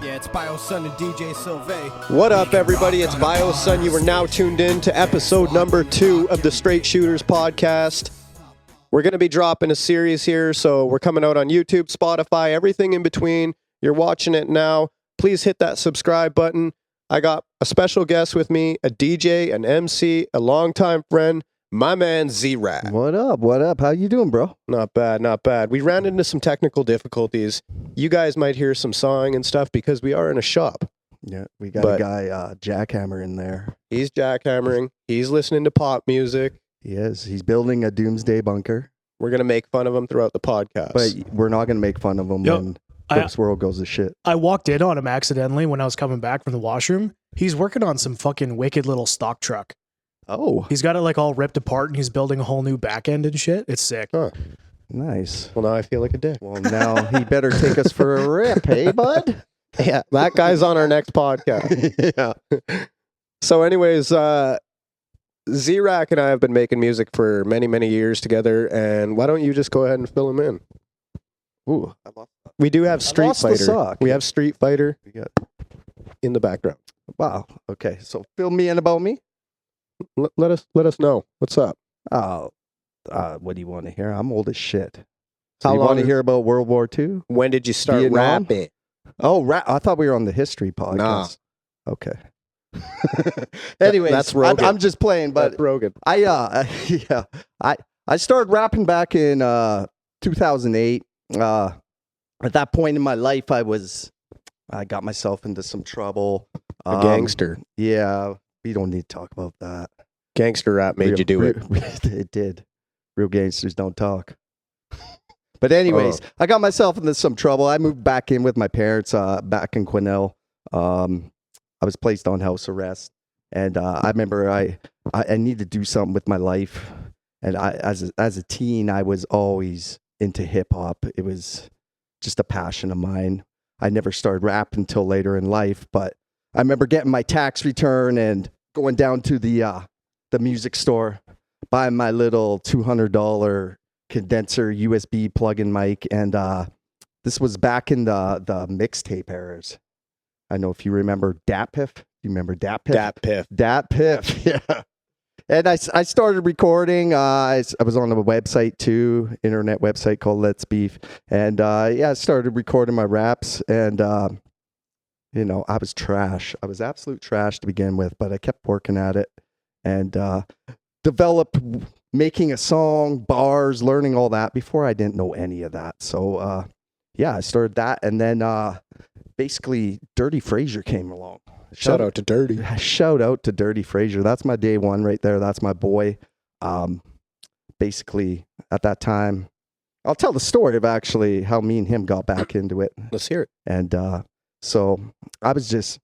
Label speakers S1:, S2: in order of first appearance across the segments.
S1: Yeah, it's Bioson and DJ Sylvae.
S2: What up, everybody? It's Bioson. You are now tuned in to episode number 2 of the Straight Shooters podcast. We're going to be dropping a series here, so we're coming out on YouTube, Spotify, everything in between. You're watching it now. Please hit that subscribe button. I got a special guest with me, a DJ, an MC, a longtime friend, my man Z-Rat.
S3: What up? What up? How you doing, bro?
S2: Not bad, not bad. We ran into some technical difficulties. You guys might hear some sawing and stuff because we are in a shop.
S3: Yeah, we got a guy jackhammer in there.
S2: He's jackhammering. He's listening to pop music.
S3: He is. He's building a doomsday bunker.
S2: We're going to make fun of him throughout the podcast.
S3: But we're not going to make fun of him when this world goes to shit.
S4: I walked in on him accidentally when I was coming back from the washroom. He's working on some fucking wicked little stock truck.
S3: Oh.
S4: He's got it like all ripped apart and he's building a whole new back end and shit. It's sick.
S2: Huh.
S3: Nice.
S2: Well, now I feel like a dick.
S3: Well, now he better take us for a rip, hey, bud?
S2: Yeah, that guy's on our next podcast.
S3: Yeah.
S2: So anyways, Z-Rack and I have been making music for many, many years together, and why don't you just go ahead and fill him in?
S3: Ooh.
S2: We do have Street
S3: lost the
S2: Fighter.
S3: sock.
S2: We have Street Fighter
S3: We got,
S2: in the background.
S3: wow. Okay. So fill me in about me.
S2: Let us know. What's up?
S3: Oh, what do you want to hear? I'm old as shit.
S2: How
S3: So you
S2: long
S3: want to
S2: is-
S3: hear about World War II?
S2: When did you start
S3: Vietnam?
S2: rapping?
S3: Oh, I thought we were on the history podcast.
S2: Nah.
S3: Okay. Anyways,
S2: that's Rogan.
S3: I'm just playing, but
S2: That's Rogan.
S3: I started rapping back in 2008. At that point in my life, I got myself into some trouble.
S2: A gangster.
S3: Yeah, we don't need to talk about that.
S2: Gangster rap made you do it.
S3: It did. Real gangsters don't talk. But anyways, I got myself into some trouble. I moved back in with my parents back in Quesnel. I was placed on house arrest, and I remember I needed to do something with my life. And as a teen, I was always into hip hop. It was just a passion of mine. I never started rapping until later in life, but I remember getting my tax return and going down to the music store, buying my little $200 condenser USB plug-in mic, and this was back in the mixtape eras. I know if you remember Dat Piff. You remember Dat Piff?
S2: Dat Piff.
S3: Dat Piff, yeah. And I started recording. I was on a website too, internet website called Let's Beef. And I started recording my raps. And, I was trash. I was absolute trash to begin with, but I kept working at it and developed making a song, bars, learning all that before I didn't know any of that. So, I started that. And then basically Dirty Frazier came along.
S2: Shout out to Dirty.
S3: Shout out to Dirty Frazier. That's my day one right there. That's my boy. Basically, at that time, I'll tell the story of actually how me and him got back into it.
S2: Let's hear it.
S3: And so I was just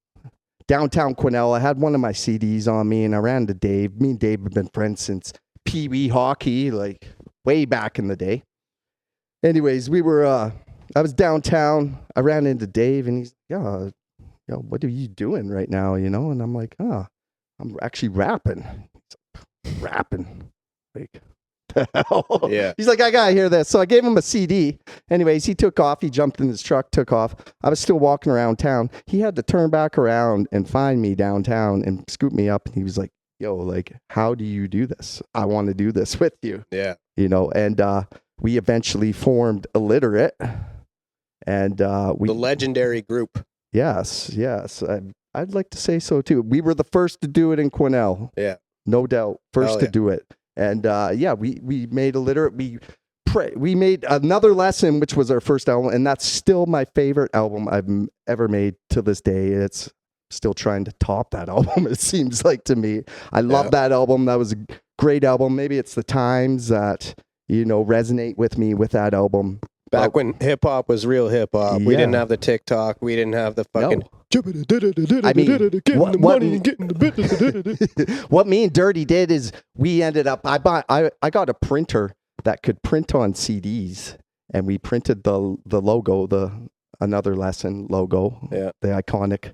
S3: downtown Quesnel. I had one of my CDs on me, and I ran to Dave. Me and Dave have been friends since Pee Wee hockey, like way back in the day. Anyways, I was downtown. I ran into Dave, and he's like, yo, what are you doing right now? And I'm like, I'm actually rapping. Rapping. Like, the hell?
S2: Yeah.
S3: He's like, I gotta hear this. So I gave him a CD. Anyways, he took off. He jumped in his truck, took off. I was still walking around town. He had to turn back around and find me downtown and scoop me up. And he was like, yo, like, how do you do this? I want to do this with you.
S2: Yeah.
S3: And we eventually formed Illiterate. And
S2: The legendary group.
S3: Yes. I'd like to say so too. We were the first to do it in Quesnel.
S2: Yeah.
S3: No doubt. First to do it. And we made Illiterate. We made Another Lesson, which was our first album, and that's still my favorite album I've ever made to this day. It's still trying to top that album, it seems like to me. I love that album. That was a great album. Maybe it's the times that, resonate with me with that album.
S2: Back when hip hop was real hip hop, we didn't have the TikTok, we didn't have the fucking.
S3: I mean, what me and Dirty did is we ended up. I got a printer that could print on CDs, and we printed the logo, the Another Lesson logo, the iconic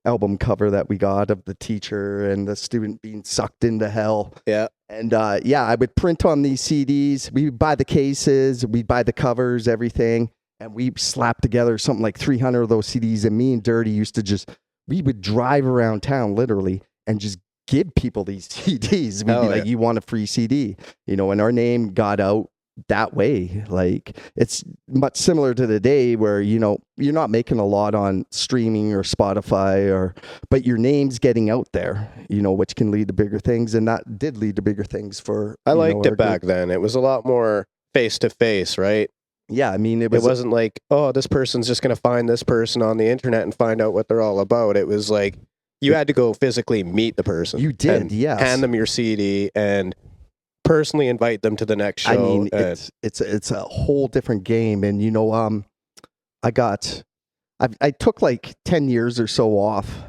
S3: album cover that we got of the teacher and the student being sucked into hell.
S2: Yeah.
S3: And I would print on these CDs. We'd buy the cases, we'd buy the covers, everything. and we slapped together something like 300 of those CDs. And me and Dirty used to we would drive around town literally and just give people these CDs. We'd be like, you want a free CD, and our name got out that way. Like, it's much similar to the day where, you're not making a lot on streaming or Spotify but your name's getting out there, which can lead to bigger things. And that did lead to bigger things for,
S2: I liked it back then. It was a lot more face to face, right?
S3: Yeah. I mean, it
S2: wasn't like, oh, this person's just going to find this person on the internet and find out what they're all about. It was like, you had to go physically meet the person.
S3: You did, yes.
S2: Hand them your CD and personally invite them to the next show.
S3: I mean, it's a whole different game. And I took like 10 years or so off,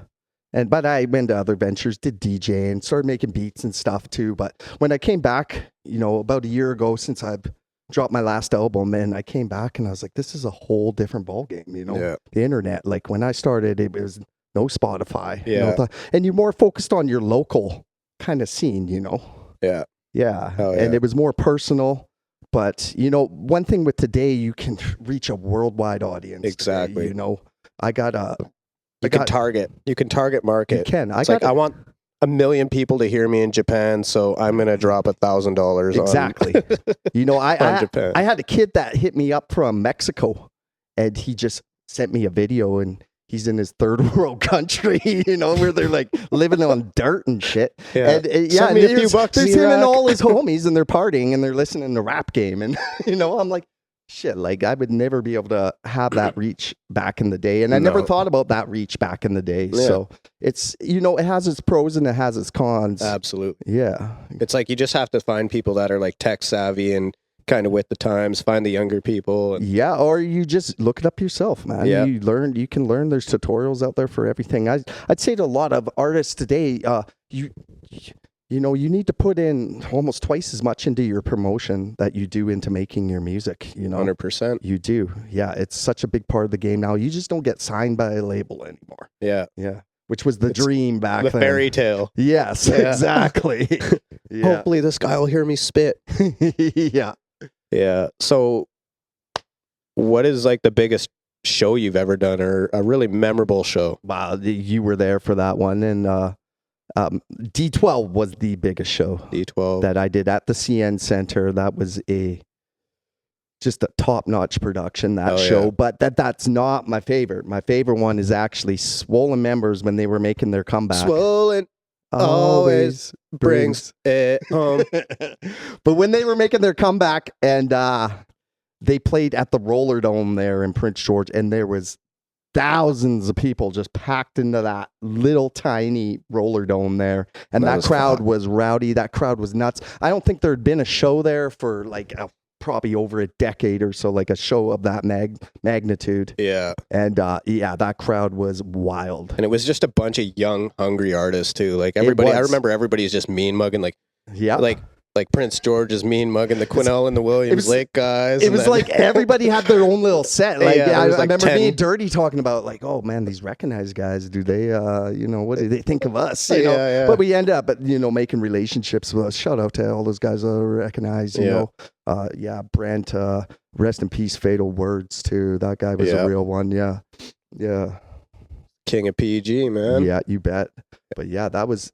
S3: but I went to other ventures, did DJ and started making beats and stuff too. But when I came back, about a year ago, since I've dropped my last album, and I came back and I was like, this is a whole different ballgame. The internet, like when I started, it was no Spotify, and you're more focused on your local kind of scene, Yeah. And it was more personal. But, one thing with today, you can reach a worldwide audience.
S2: Exactly.
S3: Today, I got a...
S2: You can target market.
S3: You can.
S2: I want 1 million people to hear me in Japan, so I'm going to drop $1,000
S3: Exactly.
S2: on Japan.
S3: I had a kid that hit me up from Mexico, and he just sent me a video, and he's in his third world country, where they're like living on dirt and shit.
S2: Yeah.
S3: And
S2: Send me a few bucks.
S3: There's him and all his homies, and they're partying and they're listening to Rap Game. And, I'm like, shit, like I would never be able to have that reach back in the day. And I never thought about that reach back in the day. Yeah. So it's, it has its pros and it has its cons.
S2: Absolutely.
S3: Yeah.
S2: It's like you just have to find people that are like tech savvy and kind of with the times, find the younger people.
S3: Yeah, or you just look it up yourself, man.
S2: Yeah.
S3: You can learn. There's tutorials out there for everything. I'd say to a lot of artists today, you need to put in almost twice as much into your promotion that you do into making your music.
S2: 100%.
S3: You do. Yeah, it's such a big part of the game now. You just don't get signed by a label anymore.
S2: Yeah.
S3: Yeah. Which was the dream back then.
S2: The fairy tale.
S3: Yes, exactly. Yeah.
S2: Hopefully this guy will hear me spit.
S3: Yeah.
S2: Yeah. So what is like the biggest show you've ever done, or a really memorable show?
S3: Wow, you were there for that one. And D12 was the biggest show.
S2: D12.
S3: That I did at the CN Center. That was just a top-notch production, that show. Yeah. But that's not my favorite. My favorite one is actually Swollen Members when they were making their comeback.
S2: Swollen always brings it home.
S3: But when they were making their comeback, and they played at the Roller Dome there in Prince George, and there was thousands of people just packed into that little tiny Roller Dome there. And that crowd was rowdy. That crowd was nuts. I don't think there'd been a show there for like probably over a decade or so, like a show of that magnitude.
S2: Yeah.
S3: And that crowd was wild.
S2: And it was just a bunch of young, hungry artists too. Like everybody, I remember everybody's just mean mugging, like Prince George is mean mugging the Quinnell and the Williams Lake guys.
S3: It was like everybody had their own little set. Like, I remember
S2: 10.
S3: me and Dirty talking about like, oh man, these recognized guys, do they, what do they think of us? You know?
S2: Yeah.
S3: But we end up, making relationships with us. Shout out to all those guys that are recognized, you know. Brent, rest in peace, Fatal Words too. That guy was a real one. Yeah. Yeah.
S2: King of PG, man.
S3: Yeah, you bet. But yeah, that was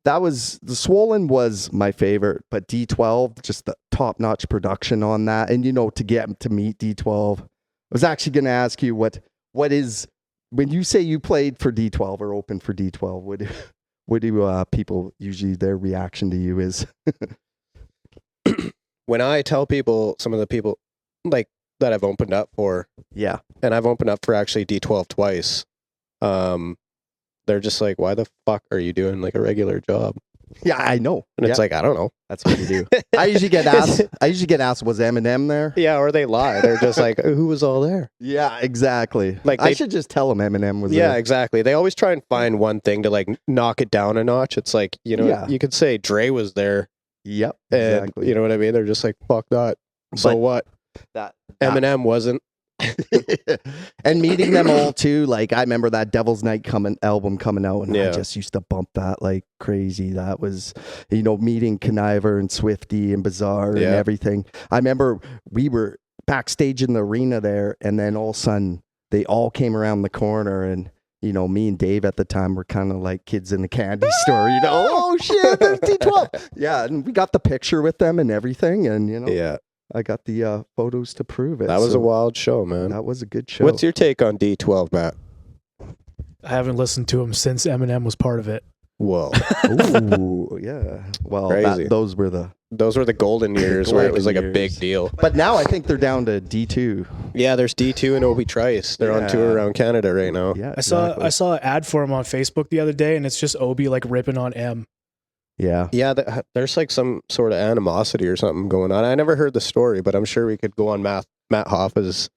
S3: the Swollen was my favorite, but D12, just the top-notch production on that. And to get to meet D12, I was actually going to ask you what is, when you say you played for D12 or opened for D12, what do people usually, their reaction to you is?
S2: When I tell people, some of the people like that I've opened up for, and I've opened up for actually D12 twice, they're just like, why the fuck are you doing like a regular job?
S3: Yeah, I know.
S2: And it's like, I don't know.
S3: That's what you do. I usually get asked, was Eminem there?
S2: Yeah, or they lie. They're just like, who was all there?
S3: Yeah, exactly. Like I should just tell them Eminem was there.
S2: Yeah, exactly. They always try and find one thing to like knock it down a notch. It's like, you could say Dre was there.
S3: Yep,
S2: and
S3: exactly.
S2: You know what I mean? They're just like, fuck that. So what?
S3: That
S2: Eminem wasn't.
S3: And meeting them all too, like I remember that Devil's Night album coming out, and I just used to bump that like crazy. That was, meeting Conniver and Swifty and Bizarre and everything. I remember we were backstage in the arena there, and then all of a sudden they all came around the corner, and you know, me and Dave at the time were kind of like kids in the candy store, you know, oh shit, there's D12. Yeah, and we got the picture with them and everything, and you know,
S2: Yeah.
S3: I got the photos to prove it.
S2: That was
S3: so
S2: a wild show, man.
S3: that was a good show.
S2: What's your take on D12, Matt?
S4: I haven't listened to him since Eminem was part of it.
S2: Whoa.
S3: Ooh, yeah. Well,
S2: Crazy.
S3: those were the
S2: golden years where it was like a
S3: golden
S2: big
S3: years.
S2: deal.
S3: But now I think they're down to D2.
S2: Yeah, there's D2 and Obi Trice. They're on tour around Canada right now.
S3: Yeah,
S4: I saw an ad for him on Facebook the other day, and it's just Obi like ripping on M.
S3: Yeah.
S2: Yeah, there's like some sort of animosity or something going on. I never heard the story, but I'm sure we could go on Matt Hoffa's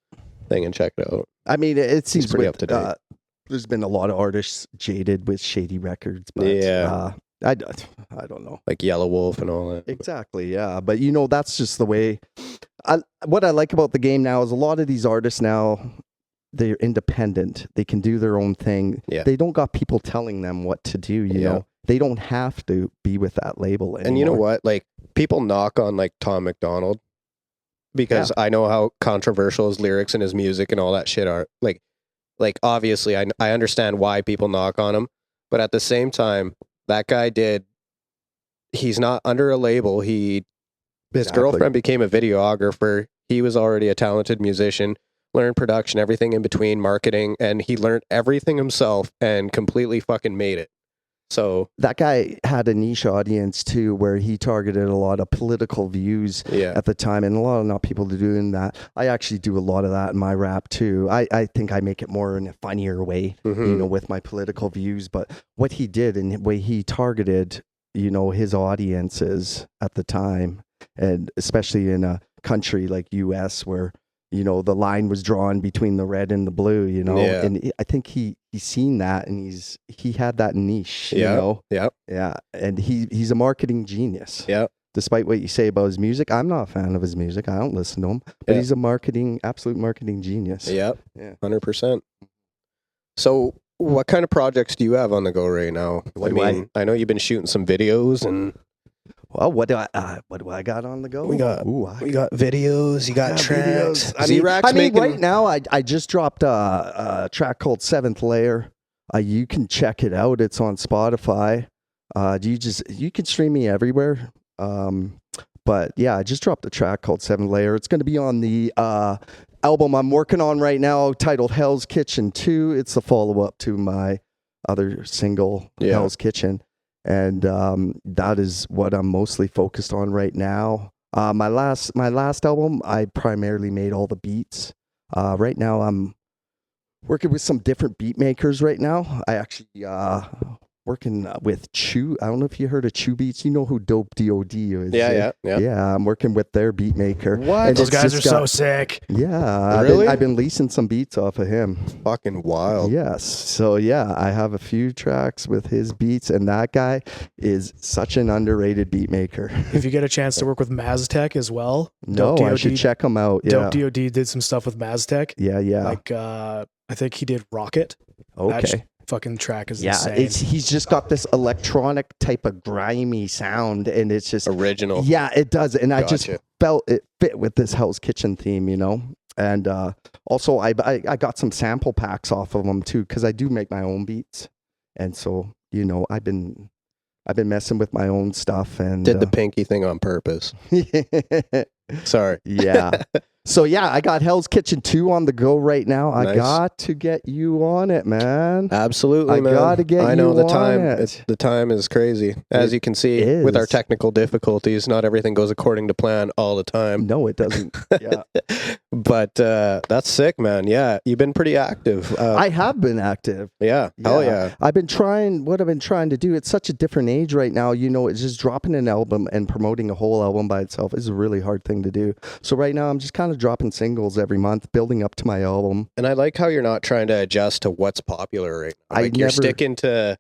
S2: thing and check it out.
S3: I mean, it seems
S2: pretty up to date.
S3: There's been a lot of artists jaded with shady records, but
S2: Yeah.
S3: I don't know.
S2: Like Yellow Wolf and all that.
S3: Exactly, yeah. But you know, that's just the way. What I like about the game now is a lot of these artists now, they're independent. They can do their own thing.
S2: Yeah.
S3: They don't got people telling them what to do, you know. They don't have to be with that label anymore.
S2: And you know what? Like, people knock on like Tom McDonald because I know how controversial his lyrics and his music and all that shit are. Like obviously I understand why people knock on him, but at the same time, that guy he's not under a label. His girlfriend became a videographer. He was already a talented musician, learned production, everything in between, marketing, and he learned everything himself and completely fucking made it. So
S3: that guy had a niche audience too, where he targeted a lot of political views at the time, and a lot of not people doing that. I actually do a lot of that in my rap too. I think I make it more in a funnier way, you know, with my political views. But what he did and the way he targeted, you know, his audiences at the time, and especially in a country like U.S. where, you know, the line was drawn between the red and the blue, you know, and I think he's seen that, and he had that niche, you know, and he's a marketing genius. Yeah. Despite what you say about his music, I'm not a fan of his music. I don't listen to him, but he's a absolute marketing genius. Yeah,
S2: 100%. So, what kind of projects do you have on the go right now? I know you've been shooting some videos and.
S3: Well, what do I got on the go?
S2: We got videos. You got tracks.
S3: I mean, right now I just dropped a track called Seventh Layer. You can check it out. It's on Spotify. You can stream me everywhere. But yeah, I just dropped a track called Seventh Layer. It's going to be on the album I'm working on right now, titled Hell's Kitchen 2. It's the follow-up to my other single, Hell's Kitchen. And that is what I'm mostly focused on right now. My last album, I primarily made all the beats. Right now, I'm working with some different beat makers right now. I actually working with Chew. I don't know if you heard of Chew Beats. You know who Dope DOD is. Yeah. I'm working with their beat maker.
S4: What? And those guys are so sick.
S3: Yeah.
S2: Really?
S3: I've been leasing some beats off of him.
S2: Fucking wild.
S3: Yes. So yeah, I have a few tracks with his beats, and that guy is such an underrated beat maker.
S4: If you get a chance to work with Maztec as well.
S3: I should check him out. Yeah.
S4: Dope DOD did some stuff with Maztec.
S3: Yeah.
S4: Like I think he did Rocket.
S3: Okay.
S4: Fucking track is insane.
S3: He's just got this electronic type of grimy sound, and it's just
S2: original.
S3: Yeah, it does, and I just felt it fit with this Hell's Kitchen theme, you know. And also, I got some sample packs off of them too, because I do make my own beats, and so you know, I've been messing with my own stuff and
S2: did the pinky thing on purpose. Sorry.
S3: Yeah. So yeah, I got Hell's Kitchen 2 on the go right now.
S2: Nice.
S3: I got to get you on it, man.
S2: Absolutely, man.
S3: I gotta get
S2: I know
S3: you
S2: the time.
S3: on it.
S2: The time is crazy, as you can see with our technical difficulties. Not everything goes according to plan all the time.
S3: No, it doesn't. Yeah.
S2: But that's sick, man. Yeah, you've been pretty active.
S3: I have been active.
S2: Yeah. Hell yeah.
S3: I've been trying to do. It's such a different age right now. You know, it's just dropping an album and promoting a whole album by itself is a really hard thing to do. So right now I'm just kind of dropping singles every month, building up to my album.
S2: And I like how you're not trying to adjust to what's popular right now. Like you're sticking to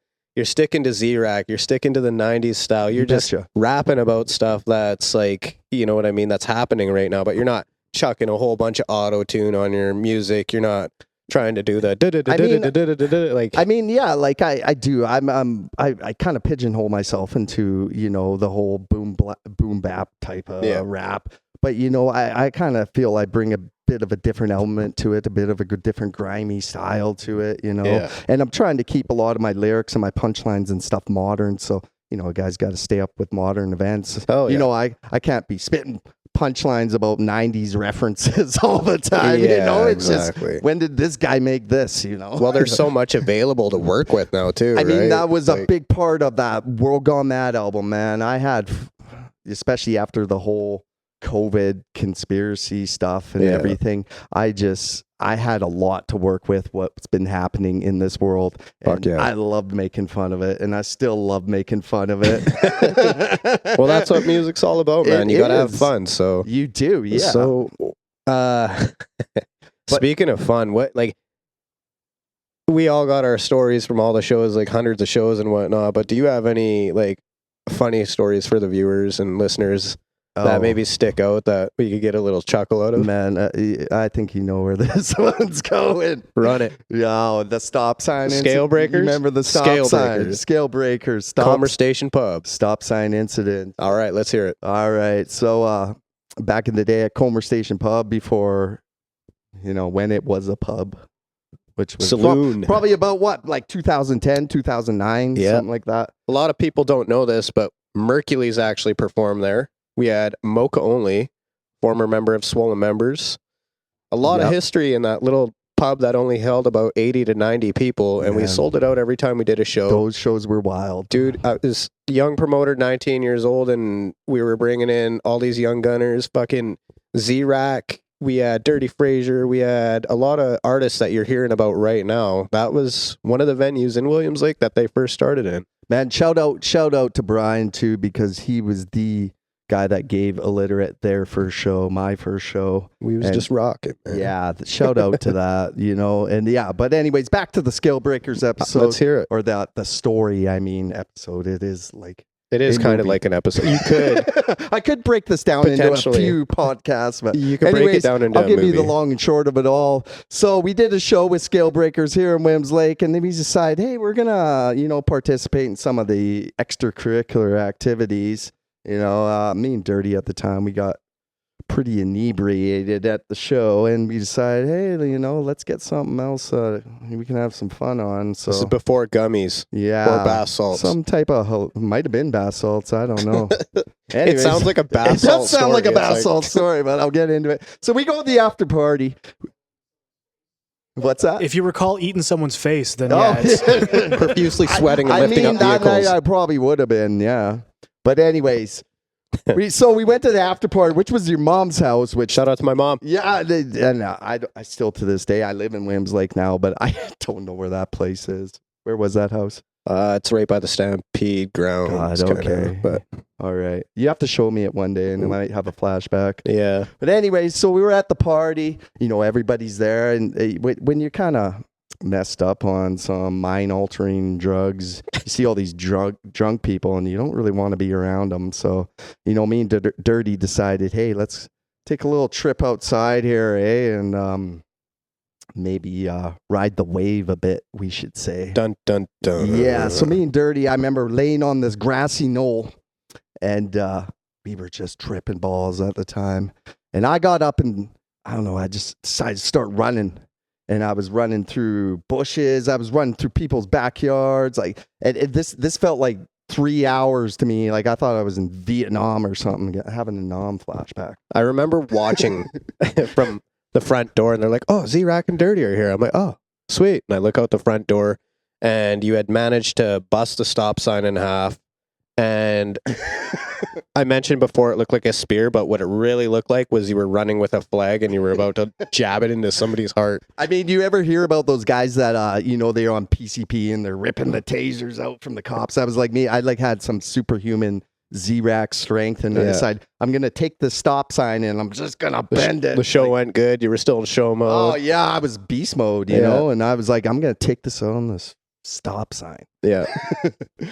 S2: Z-Rack, you're sticking to the 90s style. You're just rapping about stuff that's like, you know what I mean, that's happening right now, but you're not chucking a whole bunch of auto-tune on your music. You're not trying to do the like.
S3: I mean, yeah, like I do. I kind of pigeonhole myself into, you know, the whole boom bap type of rap. But you know, I kind of feel I bring a bit of a different element to it, a bit of a different grimy style to it, you know.
S2: Yeah.
S3: And I'm trying to keep a lot of my lyrics and my punchlines and stuff modern. So, you know, a guy's got to stay up with modern events.
S2: Oh,
S3: you
S2: yeah.
S3: know, I can't be spitting punchlines about 90s references all the time. You
S2: Yeah,
S3: know, it's
S2: exactly.
S3: just, when did this guy make this, you know?
S2: Well, there's so much available to work with now too.
S3: I mean,
S2: right?
S3: that was a
S2: Like,
S3: big part of that World Gone Mad album, man. I had, especially after the whole COVID conspiracy stuff and
S2: Yeah.
S3: everything, I had a lot to work with what's been happening in this world.
S2: Fuck
S3: And
S2: yeah.
S3: I loved making fun of it, and I still love making fun of it.
S2: Well, that's what music's all about, man.
S3: It
S2: You gotta have
S3: is.
S2: fun. So,
S3: You do, yeah.
S2: So, speaking of fun, what like we all got our stories from all the shows, like hundreds of shows and whatnot. But do you have any like funny stories for the viewers and listeners that maybe stick out that we could get a little chuckle out of?
S3: Man, I think you know where this one's going.
S2: Run it.
S3: Yeah, the stop sign.
S2: Scale
S3: incident.
S2: breakers?
S3: You remember the stop
S2: Scale
S3: sign?
S2: breakers.
S3: Scale breakers. Stop.
S2: Comer Station Pub.
S3: Stop sign incident.
S2: All right, let's hear it.
S3: All right. So back in the day at Comer Station Pub, before, you know, when it was a pub, which was
S2: Saloon.
S3: probably about what, like 2010, 2009,
S2: Yeah.
S3: something like that.
S2: A lot of people don't know this, but Mercules actually performed there. We had Mocha Only, former member of Swollen Members. A lot of
S3: Yep.
S2: history in that little pub that only held about 80 to 90 people, and we
S3: Man.
S2: sold it out every time we did a show.
S3: Those shows were wild.
S2: Dude, this young promoter, 19 years old, and we were bringing in all these young gunners, fucking Z-Rack. We had Dirty Frazier. We had a lot of artists that you're hearing about right now. That was one of the venues in Williams Lake that they first started in.
S3: Man, shout out to Bryan too, because he was the guy that gave Illiterate their first show, my first show.
S2: We was
S3: And-
S2: just rocking, man.
S3: Yeah, shout out to that, you know. And yeah, but anyways, back to the Scale Breakers episode.
S2: Let's hear it.
S3: Or the story, I mean, episode. It is like
S2: It is
S3: a
S2: kind of
S3: movie.
S2: like an episode. You could.
S3: I could break this down into a
S2: Potentially.
S3: few podcasts, but
S2: You can break it
S3: anyways,
S2: down into
S3: I'll
S2: a
S3: give you the
S2: movie.
S3: long and short of it all. So we did a show with Scale Breakers here in Williams Lake, and then we decided, hey, we're gonna, you know, participate in some of the extracurricular activities. You know, me and Dirty at the time, we got pretty inebriated at the show, and we decided, hey, you know, let's get something else we can have some fun on. So
S2: This is before gummies
S3: yeah,
S2: or bath salts.
S3: some type of might have been bath salts. I don't know.
S2: It
S3: Anyways,
S2: sounds like a bath
S3: it
S2: salt
S3: does sound like a
S2: story.
S3: bath
S2: It's
S3: salt story, but I'll get into it. So we go to the after party. What's that?
S4: If you recall eating someone's face, then
S3: Oh,
S4: yeah, it's,
S2: profusely sweating and
S3: I
S2: lifting
S3: mean,
S2: up
S3: that
S2: vehicles.
S3: night I probably would have been, yeah. But anyways, we went to the after party, which was your mom's house, which
S2: Shout out to my mom.
S3: yeah, and I still to this day I live in Williams Lake now, but I don't know where that place is. Where was that house?
S2: It's right by the Stampede grounds.
S3: God,
S2: kinda,
S3: okay.
S2: But
S3: All right, you have to show me it one day, and I might have a flashback.
S2: yeah,
S3: But anyways, so we were at the party. You know, everybody's there, and when you're kind of messed up on some mind-altering drugs, you see all these drunk people, and you don't really want to be around them. So, you know, me and Dirty decided, hey, let's take a little trip outside here, and maybe ride the wave a bit, we should say.
S2: dun dun dun.
S3: Yeah, so me and Dirty, I remember laying on this grassy knoll, and we were just tripping balls at the time. And I got up and, I don't know, I just decided to start running. And I was running through bushes. I was running through people's backyards. Like, and this felt like 3 hours to me. Like, I thought I was in Vietnam or something, having a Nam flashback.
S2: I remember watching from the front door, and they're like, "Oh, Z-Rack and Dirty are here." I'm like, "Oh, sweet." And I look out the front door, and you had managed to bust the stop sign in half. And I mentioned before it looked like a spear, but what it really looked like was you were running with a flag and you were about to jab it into somebody's heart.
S3: I mean, do you ever hear about those guys that, you know, they're on PCP and they're ripping the tasers out from the cops? That was like me. I like had some superhuman Z-Rack strength, and I
S2: Yeah.
S3: decided I'm going to take the stop sign and I'm just going to bend it.
S2: The show went good. You were still in show
S3: Oh,
S2: mode.
S3: yeah, I was beast mode, you
S2: Yeah.
S3: know, and I was like, I'm going to take this on this stop sign.
S2: Yeah.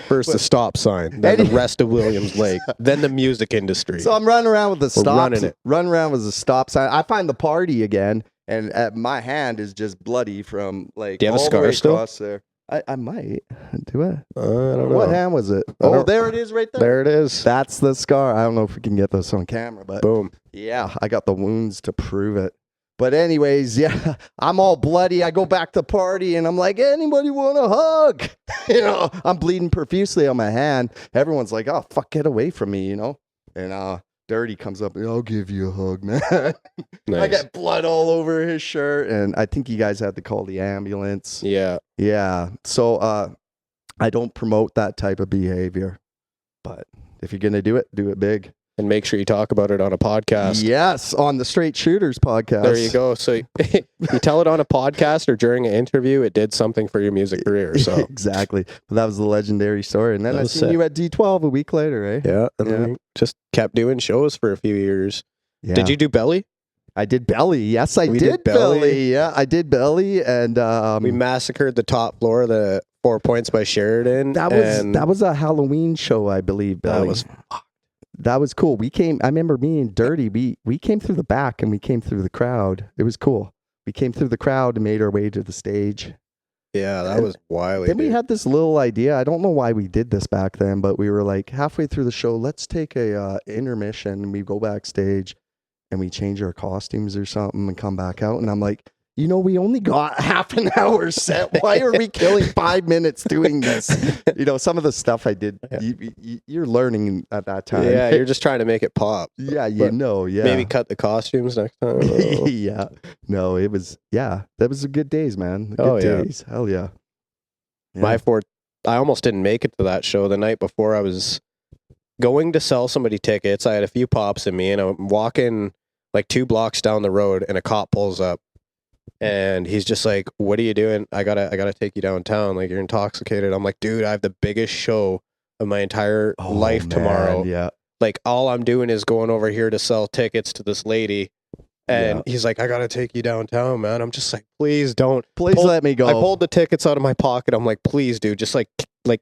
S2: First the stop sign, then the
S3: Any-
S2: rest of Williams Lake, then the music industry.
S3: So I'm running around with the
S2: We're
S3: stop
S2: running it.
S3: Running around with the stop sign. I find the party again, and my hand is just bloody from like
S2: Do you have a
S3: all the
S2: scar
S3: way
S2: still?
S3: across there. I might do it.
S2: I don't know.
S3: What hand was it? Oh, there it is right there.
S2: There it is.
S3: That's the scar. I don't know if we can get this on camera, but
S2: Boom.
S3: yeah, I got the wounds to prove it. But anyways, yeah, I'm all bloody. I go back to party and I'm like, anybody want a hug? You know, I'm bleeding profusely on my hand. Everyone's like, oh, fuck, get away from me, you know? And Dirty comes up and I'll give you a hug, man.
S2: Nice.
S3: I got blood all over his shirt. And I think you guys had to call the ambulance.
S2: Yeah.
S3: Yeah. So I don't promote that type of behavior. But if you're going to do it big.
S2: And make sure you talk about it on a podcast.
S3: Yes, on the Straight Shooters podcast.
S2: There you go. So you tell it on a podcast or during an interview, it did something for your music career. So
S3: exactly. But that was the legendary story. And then I seen
S2: sick.
S3: you at D12 a week later, eh?
S2: Yeah. And then we just kept doing shows for a few years.
S3: Yeah.
S2: Did you do Belly?
S3: I did Belly. Yes, I
S2: We
S3: did
S2: did Belly.
S3: Belly. Yeah, I did Belly. And
S2: We massacred the top floor of the 4 Points by Sheridan.
S3: that was a Halloween show, I believe, Belly. That was cool. I remember me and Dirty, we came through the back and we came through the crowd. It was cool. We came through the crowd and made our way to the stage.
S2: Yeah, that was wily.
S3: Then we
S2: dude.
S3: had this little idea. I don't know why we did this back then, but we were like halfway through the show, let's take a intermission and we go backstage and we change our costumes or something and come back out. And I'm like, you know, we only got half an hour set. Why are we killing 5 minutes doing this? You know, some of the stuff I did, you're learning at that time.
S2: Yeah, you're just trying to make it pop.
S3: Yeah,
S2: But
S3: yeah.
S2: Maybe cut the costumes next time.
S3: Yeah. No, it was, that was a good days, man.
S2: Oh,
S3: Good
S2: yeah.
S3: days. Hell yeah.
S2: I almost didn't make it to that show. The night before, I was going to sell somebody tickets. I had a few pops in me, and I'm walking like 2 blocks down the road, and a cop pulls up. And he's just like, what are you doing? I gotta take you downtown. Like, you're intoxicated. I'm like, dude, I have the biggest show of my entire life tomorrow.
S3: Yeah.
S2: Like, all I'm doing is going over here to sell tickets to this lady. And he's like, I gotta take you downtown, man. I'm just like, please don't.
S3: Please let me go.
S2: I pulled the tickets out of my pocket. I'm like, please, dude, just like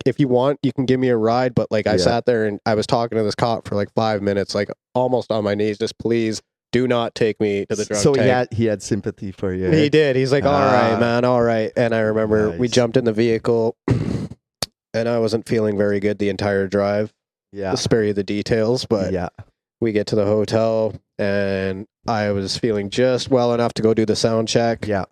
S2: if you want, you can give me a ride. But like, I sat there and I was talking to this cop for like 5 minutes, like almost on my knees, just please. Do not take me to the drug
S3: So
S2: tank.
S3: he had sympathy for you.
S2: He did. He's like, all right, man, all right. And I remember we jumped in the vehicle and I wasn't feeling very good the entire drive.
S3: Yeah.
S2: I'll spare you the details, but we get to the hotel and I was feeling just well enough to go do the sound check.
S3: Yeah.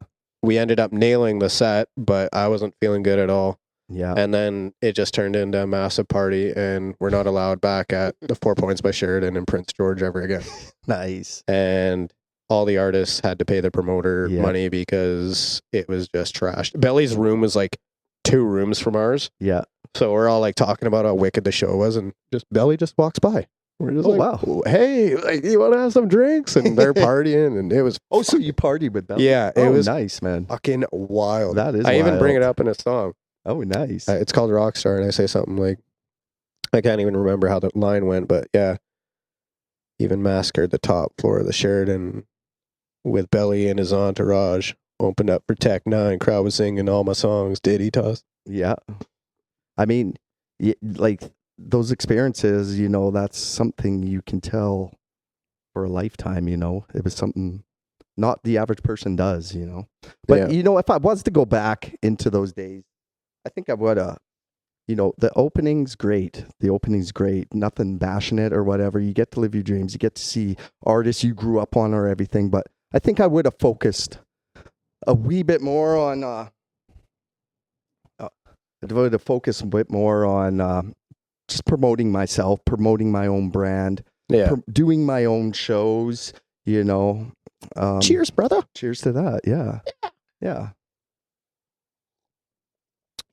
S2: We ended up nailing the set, but I wasn't feeling good at all.
S3: Yeah.
S2: And then it just turned into a massive party and we're not allowed back at the 4 Points by Sheridan in Prince George ever again.
S3: Nice.
S2: And all the artists had to pay the promoter money because it was just trashed. Belly's room was like 2 rooms from ours.
S3: Yeah.
S2: So we're all like talking about how wicked the show was and just Belly just walks by. We're just
S3: wow.
S2: Hey, like, you want to have some drinks? And they're partying and it was...
S3: Oh, so you partied with Belly?
S2: Yeah. It was
S3: nice, man.
S2: fucking wild.
S3: That is
S2: I even bring it
S3: wild.
S2: up in a song.
S3: Oh, nice.
S2: It's called Rockstar, and I say something like, I can't even remember how the line went, but yeah, even massacred the top floor of the Sheridan with Belly and his entourage. Opened up for Tech 9, crowd was singing all my songs, Diddy Toss.
S3: Yeah. I mean, like those experiences, you know, that's something you can tell for a lifetime, you know. It was something not the average person does, you know. But, you know, if I was to go back into those days, I think I would, you know, the opening's great. The opening's great. Nothing bashing it or whatever. You get to live your dreams. You get to see artists you grew up on or everything. But I think I would have focused a wee bit more on, I would have focused a bit more on just promoting myself, promoting my own brand, doing my own shows, you know.
S2: Cheers, brother.
S3: Cheers to that. Yeah. Yeah.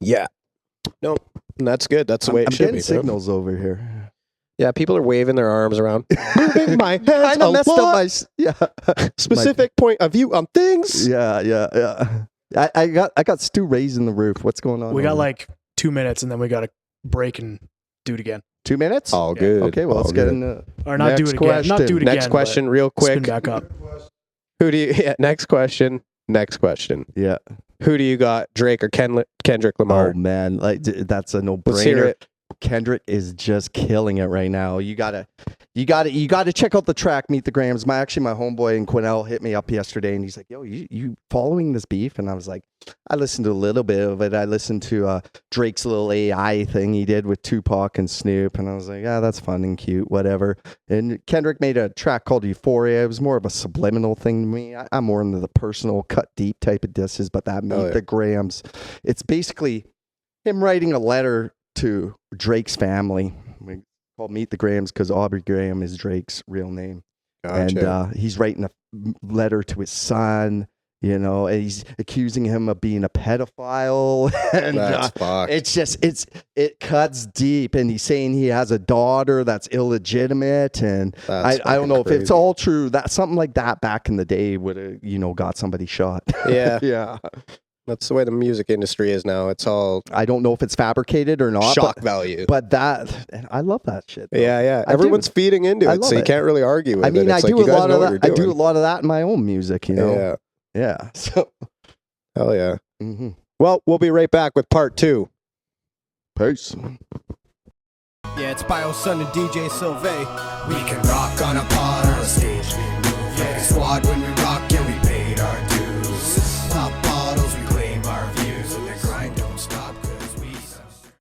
S2: Yeah. No, that's good. That's the way it should
S3: getting
S2: be.
S3: signals over here.
S2: Yeah, people are waving their arms around. Moving my hands
S3: Kinda
S2: a
S3: messed up
S2: lot.
S3: my
S2: Specific point of view on things.
S3: Yeah. I got Stu raising the roof. What's going on?
S4: We got
S3: over
S4: like 2 minutes and then we got to break and do it again.
S3: 2 minutes?
S2: All good.
S3: Okay, well,
S2: All
S3: let's
S2: good.
S3: get into
S4: Or not do
S3: Next
S4: it again. Not
S3: question.
S4: do it again.
S2: Next question, real
S4: but spin
S2: quick.
S4: back up.
S2: Who do you? Yeah, next question.
S3: Yeah.
S2: Who do you got? Drake or Kendrick Lamar?
S3: Oh man, like that's a
S2: Let's hear
S3: no-brainer.
S2: it.
S3: Kendrick is just killing it right now. You gotta check out the track Meet the Grams. My homeboy in Quinnell hit me up yesterday and he's like, yo, you following this beef? And I was like, I listened to a little bit of it. I listened to Drake's little AI thing he did with Tupac and Snoop, and I was like, yeah, that's fun and cute, whatever. And Kendrick made a track called Euphoria. It was more of a subliminal thing to me. I'm more into the personal, cut deep type of disses, but that Meet the Grams, it's basically him writing a letter to Drake's family. Called Meet the Grams because Aubrey Graham is Drake's real name. Gotcha. And he's writing a letter to his son, you know, and he's accusing him of being a pedophile. And
S2: that's fucked.
S3: It's just, it cuts deep. And he's saying he has a daughter that's illegitimate. And I don't know if it's all true. That something like that back in the day would have, you know, got somebody shot.
S2: Yeah.
S3: Yeah.
S2: That's the way the music industry is now. It's all
S3: I don't know if it's fabricated or not.
S2: shock value.
S3: But that, and I love that shit. Though.
S2: Yeah. Everyone's feeding into it, so you can't really argue with it. I mean, I do a lot of that. I do a lot of that in my own music, you know? Yeah. So, hell yeah. Mm-hmm. Well, we'll be right back with part 2.
S3: Peace.
S1: Yeah, it's Bioson and DJ Sylvae.
S5: We can rock on a pod or a stage. We move like a squad when we rock.